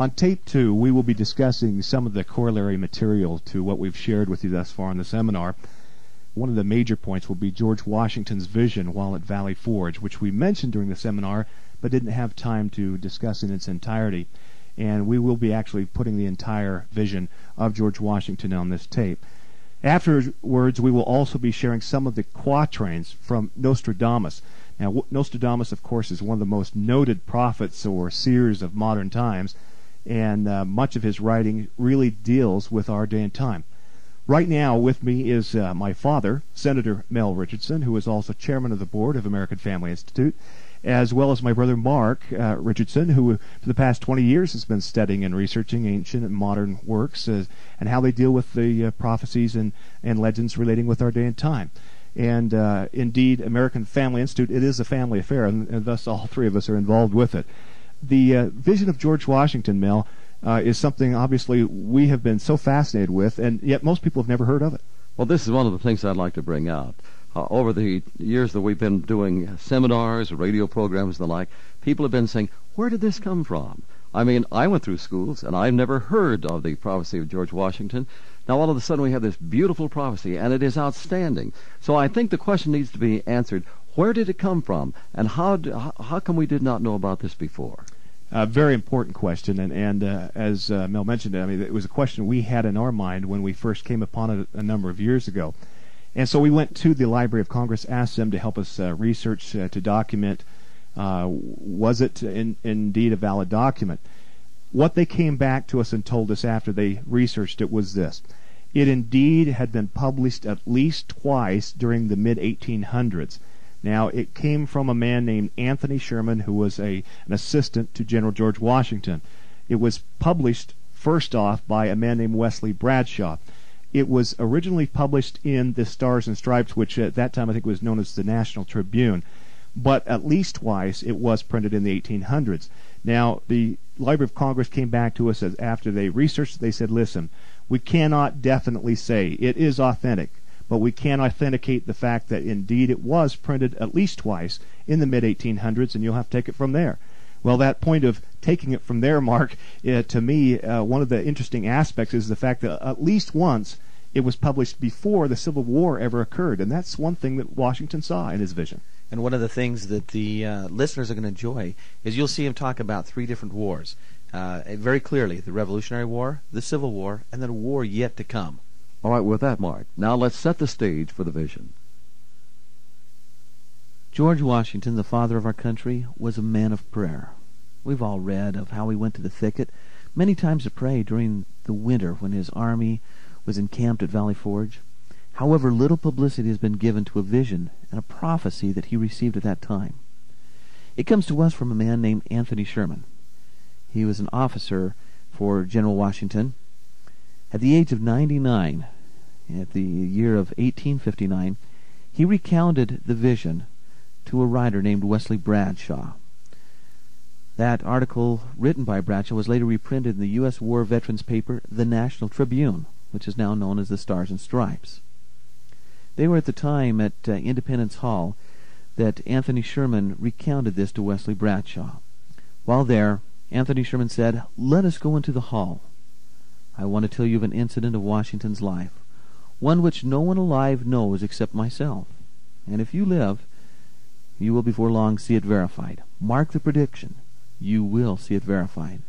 On tape 2, we will be discussing some of the corollary material to what we've shared with you thus far in the seminar. One of the major points will be George Washington's vision while at Valley Forge, which we mentioned during the seminar but didn't have time to discuss in its entirety. And we will be actually putting the entire vision of George Washington on this tape. Afterwards, we will also be sharing some of the quatrains from Nostradamus. Now, Nostradamus, of course, is one of the most noted prophets or seers of modern times, and much of his writing really deals with our day and time. Right now with me is my father, Senator Mel Richardson, who is also chairman of the board of American Family Institute, as well as my brother Mark Richardson, who for the past 20 years has been studying and researching ancient and modern works and how they deal with the prophecies and legends relating with our day and time. And indeed, American Family Institute, it is a family affair, and thus all three of us are involved with it. The vision of George Washington, Mel, is something obviously we have been so fascinated with, and yet most people have never heard of it. Well, this is one of the things I'd like to bring out. Over the years that we've been doing seminars, radio programs, and the like, people have been saying, where did this come from? I mean, I went through schools, and I've never heard of the prophecy of George Washington. Now, all of a sudden, we have this beautiful prophecy, and it is outstanding. So I think the question needs to be answered, where did it come from, and how come we did not know about this before? A very important question, and as Mel mentioned, I mean, it was a question we had in our mind when we first came upon it a number of years ago. And so we went to the Library of Congress, asked them to help us research, to document, was it indeed a valid document. What they came back to us and told us after they researched it was this. It indeed had been published at least twice during the mid-1800s. Now, it came from a man named Anthony Sherman, who was an assistant to General George Washington. It was published, first off, by a man named Wesley Bradshaw. It was originally published in the Stars and Stripes, which at that time I think was known as the National Tribune. But at least twice it was printed in the 1800s. Now, the Library of Congress came back to us after they researched it. They said, listen, we cannot definitely say it is authentic, but we can authenticate the fact that indeed it was printed at least twice in the mid-1800s, and you'll have to take it from there. Well, that point of taking it from there, Mark, to me, one of the interesting aspects is the fact that at least once it was published before the Civil War ever occurred, and that's one thing that Washington saw in his vision. And one of the things that the listeners are going to enjoy is you'll see him talk about three different wars, very clearly, the Revolutionary War, the Civil War, and then a war yet to come. All right, with that, Mark, now let's set the stage for the vision. George Washington, the father of our country, was a man of prayer. We've all read of how he went to the thicket many times to pray during the winter when his army was encamped at Valley Forge. However, little publicity has been given to a vision and a prophecy that he received at that time. It comes to us from a man named Anthony Sherman. He was an officer for General Washington. At the age of 99, at the year of 1859, he recounted the vision to a writer named Wesley Bradshaw. That article written by Bradshaw was later reprinted in the U.S. War Veterans paper, the National Tribune, which is now known as the Stars and Stripes. They were at the time at Independence Hall that Anthony Sherman recounted this to Wesley Bradshaw. While there, Anthony Sherman said, "Let us go into the hall. I want to tell you of an incident of Washington's life, one which no one alive knows except myself. And if you live, you will before long see it verified. Mark the prediction. You will see it verified."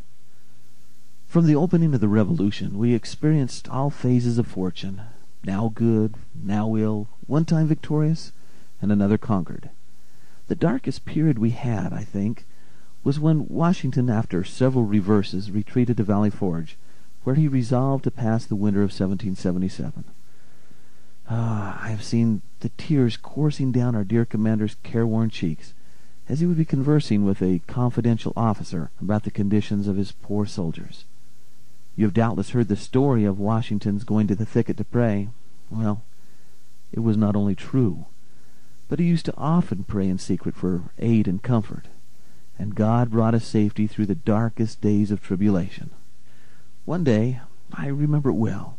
From the opening of the Revolution, we experienced all phases of fortune, now good, now ill, one time victorious, and another conquered. The darkest period we had, I think, was when Washington, after several reverses, retreated to Valley Forge, where he resolved to pass the winter of 1777. I have seen the tears coursing down our dear commander's careworn cheeks as he would be conversing with a confidential officer about the conditions of his poor soldiers. You have doubtless heard the story of Washington's going to the thicket to pray. Well, it was not only true, but he used to often pray in secret for aid and comfort, and God brought us safety through the darkest days of tribulation. One day, I remember it well,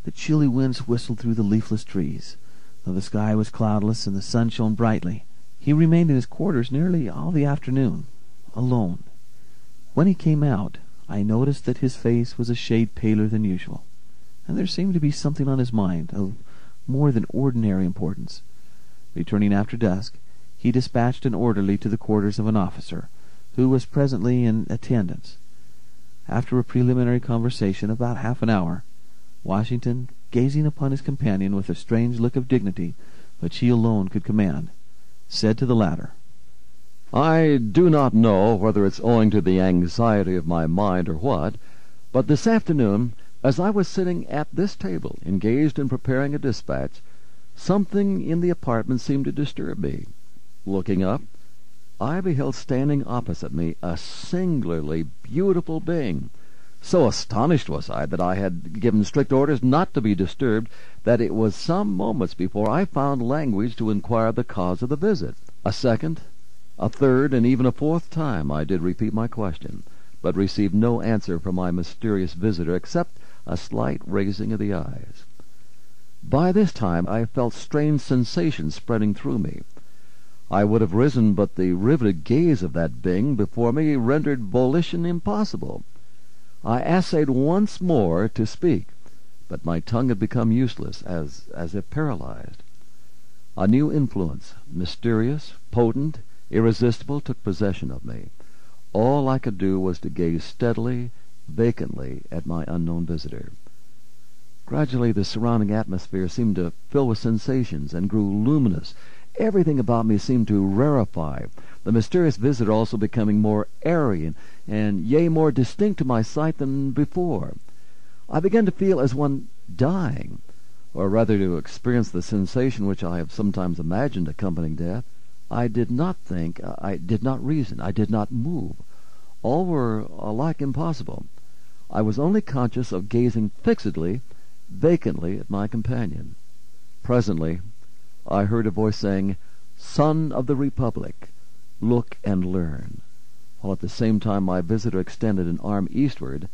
the chilly winds whistled through the leafless trees. Though the sky was cloudless and the sun shone brightly, he remained in his quarters nearly all the afternoon, alone. When he came out, I noticed that his face was a shade paler than usual, and there seemed to be something on his mind of more than ordinary importance. Returning after dusk, he dispatched an orderly to the quarters of an officer, who was presently in attendance. After a preliminary conversation about half an hour, Washington, gazing upon his companion with a strange look of dignity which he alone could command, said to the latter, I do not know whether it's owing to the anxiety of my mind or what, but this afternoon, as I was sitting at this table, engaged in preparing a dispatch, something in the apartment seemed to disturb me. Looking up, I beheld standing opposite me a singularly beautiful being. So astonished was I that I had given strict orders not to be disturbed that it was some moments before I found language to inquire the cause of the visit. A second, a third, and even a fourth time I did repeat my question, but received no answer from my mysterious visitor except a slight raising of the eyes. By this time I felt strange sensations spreading through me. I would have risen, but the riveted gaze of that being before me rendered volition impossible. I essayed once more to speak, but my tongue had become useless, as if paralyzed. A new influence, mysterious, potent, irresistible, took possession of me. All I could do was to gaze steadily, vacantly at my unknown visitor. Gradually the surrounding atmosphere seemed to fill with sensations and grew luminous. Everything about me seemed to rarefy, the mysterious visitor also becoming more airy and yea, more distinct to my sight than before. I began to feel as one dying, or rather to experience the sensation which I have sometimes imagined accompanying death. I did not think, I did not reason, I did not move. All were alike impossible. I was only conscious of gazing fixedly, vacantly at my companion. Presently I heard a voice saying, "Son of the Republic, look and learn," while at the same time my visitor extended an arm eastward.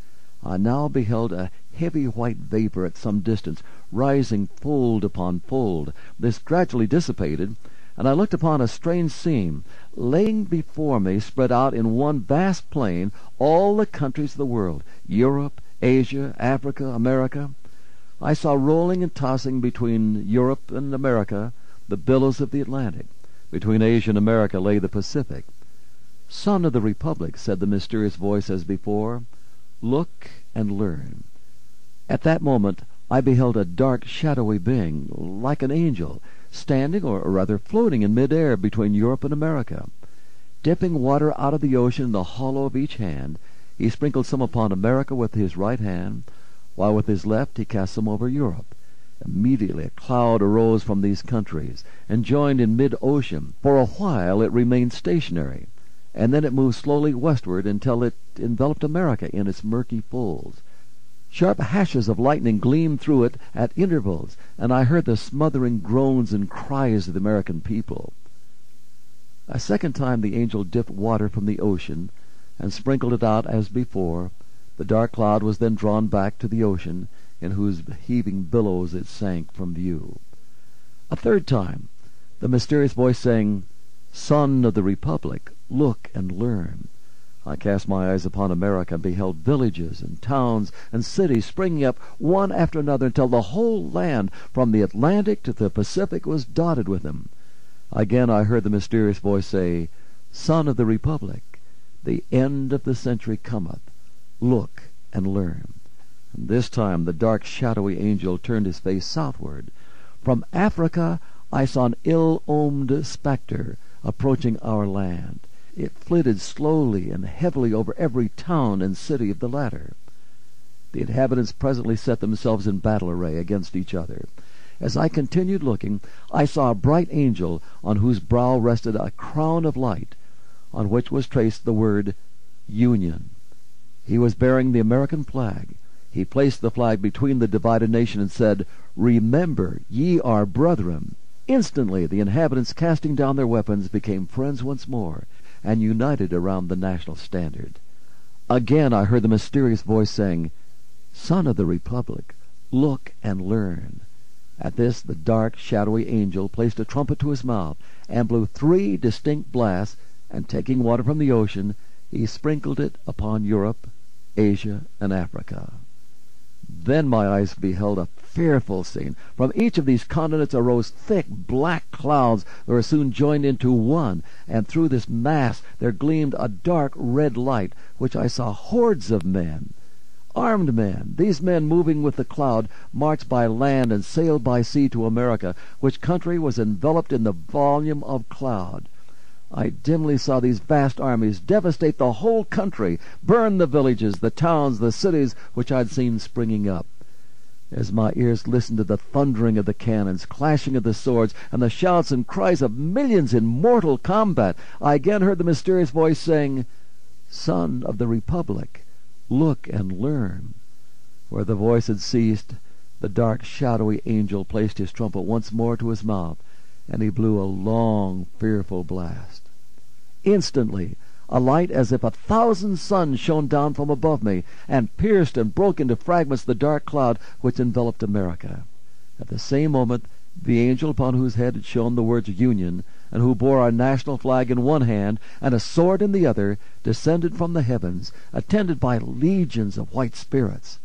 I now beheld a heavy white vapor at some distance, rising fold upon fold. This gradually dissipated, and I looked upon a strange scene. Laying before me, spread out in one vast plain, all the countries of the world, Europe, Asia, Africa, America. I saw rolling and tossing between Europe and America the billows of the Atlantic. Between Asia and America lay the Pacific. "Son of the Republic," said the mysterious voice as before, "look and learn." At that moment I beheld a dark, shadowy being, like an angel, standing, or rather floating in mid-air between Europe and America. Dipping water out of the ocean in the hollow of each hand, he sprinkled some upon America with his right hand, while with his left he cast some over Europe. Immediately a cloud arose from these countries, and joined in mid-ocean. For a while it remained stationary, and then it moved slowly westward until it enveloped America in its murky folds. Sharp hashes of lightning gleamed through it at intervals, and I heard the smothering groans and cries of the American people. A second time the angel dipped water from the ocean, and sprinkled it out as before. The dark cloud was then drawn back to the ocean, in whose heaving billows it sank from view. A third time, the mysterious voice saying, "Son of the Republic, look and learn." I cast my eyes upon America and beheld villages and towns and cities springing up one after another until the whole land, from the Atlantic to the Pacific, was dotted with them. Again I heard the mysterious voice say, "Son of the Republic, the end of the century cometh. Look and learn." And this time the dark, shadowy angel turned his face southward. From Africa I saw an ill-omened spectre approaching our land. It flitted slowly and heavily over every town and city of the latter. The inhabitants presently set themselves in battle array against each other. As I continued looking, I saw a bright angel on whose brow rested a crown of light, on which was traced the word Union. He was bearing the American flag. He placed the flag between the divided nation and said, "Remember, ye are brethren." Instantly the inhabitants, casting down their weapons, became friends once more, and united around the national standard. Again I heard the mysterious voice saying, "Son of the Republic, look and learn." At this the dark, shadowy angel placed a trumpet to his mouth, and blew 3 distinct blasts, and taking water from the ocean, he sprinkled it upon Europe Asia, and Africa. Then my eyes beheld a fearful scene. From each of these continents arose thick black clouds that were soon joined into one, and through this mass there gleamed a dark red light, which I saw hordes of men, armed men. These men, moving with the cloud, marched by land and sailed by sea to America, which country was enveloped in the volume of cloud. I dimly saw these vast armies devastate the whole country, burn the villages, the towns, the cities which I had seen springing up. As my ears listened to the thundering of the cannons, clashing of the swords, and the shouts and cries of millions in mortal combat, I again heard the mysterious voice saying, "Son of the Republic, look and learn." Where the voice had ceased, the dark, shadowy angel placed his trumpet once more to his mouth, and he blew a long, fearful blast. Instantly, a light as if 1,000 suns shone down from above me, and pierced and broke into fragments the dark cloud which enveloped America. At the same moment, the angel upon whose head had shone the words Union, and who bore our national flag in one hand and a sword in the other, descended from the heavens, attended by legions of white spirits.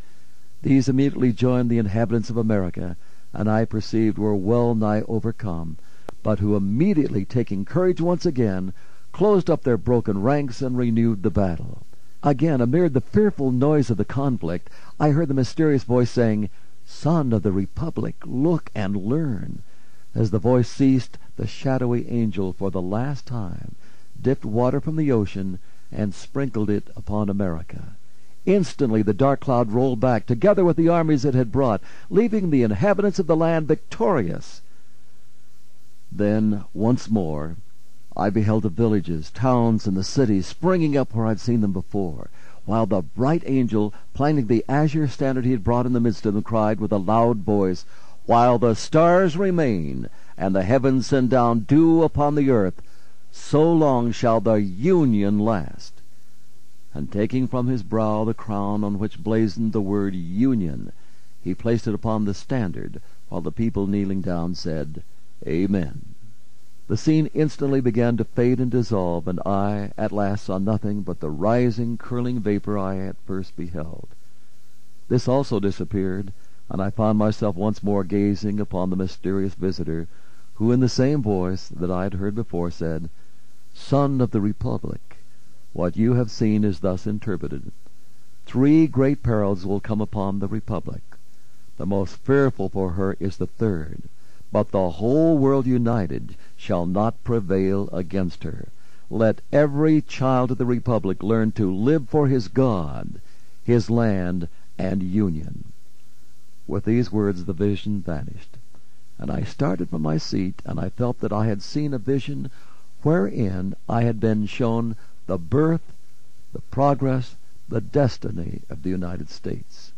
These immediately joined the inhabitants of America, and I perceived were well nigh overcome, but who immediately, taking courage once again, closed up their broken ranks and renewed the battle. Again, amid the fearful noise of the conflict, I heard the mysterious voice saying, "Son of the Republic, look and learn." As the voice ceased, the shadowy angel for the last time dipped water from the ocean and sprinkled it upon America. Instantly the dark cloud rolled back, together with the armies it had brought, leaving the inhabitants of the land victorious. Then, once more, I beheld the villages, towns, and the cities springing up where I had seen them before, while the bright angel, planting the azure standard he had brought in the midst of them, cried with a loud voice, "While the stars remain, and the heavens send down dew upon the earth, so long shall the Union last." And taking from his brow the crown on which blazoned the word Union, he placed it upon the standard, while the people kneeling down said, "Amen." The scene instantly began to fade and dissolve, and I at last saw nothing but the rising, curling vapor I at first beheld. This also disappeared, and I found myself once more gazing upon the mysterious visitor, who in the same voice that I had heard before said, "Son of the Republic, what you have seen is thus interpreted. 3 great perils will come upon the Republic. The most fearful for her is the third, but the whole world united shall not prevail against her. Let every child of the Republic learn to live for his God, his land, and Union." With these words the vision vanished, and I started from my seat, and I felt that I had seen a vision wherein I had been shown the birth, the progress, the destiny of the United States.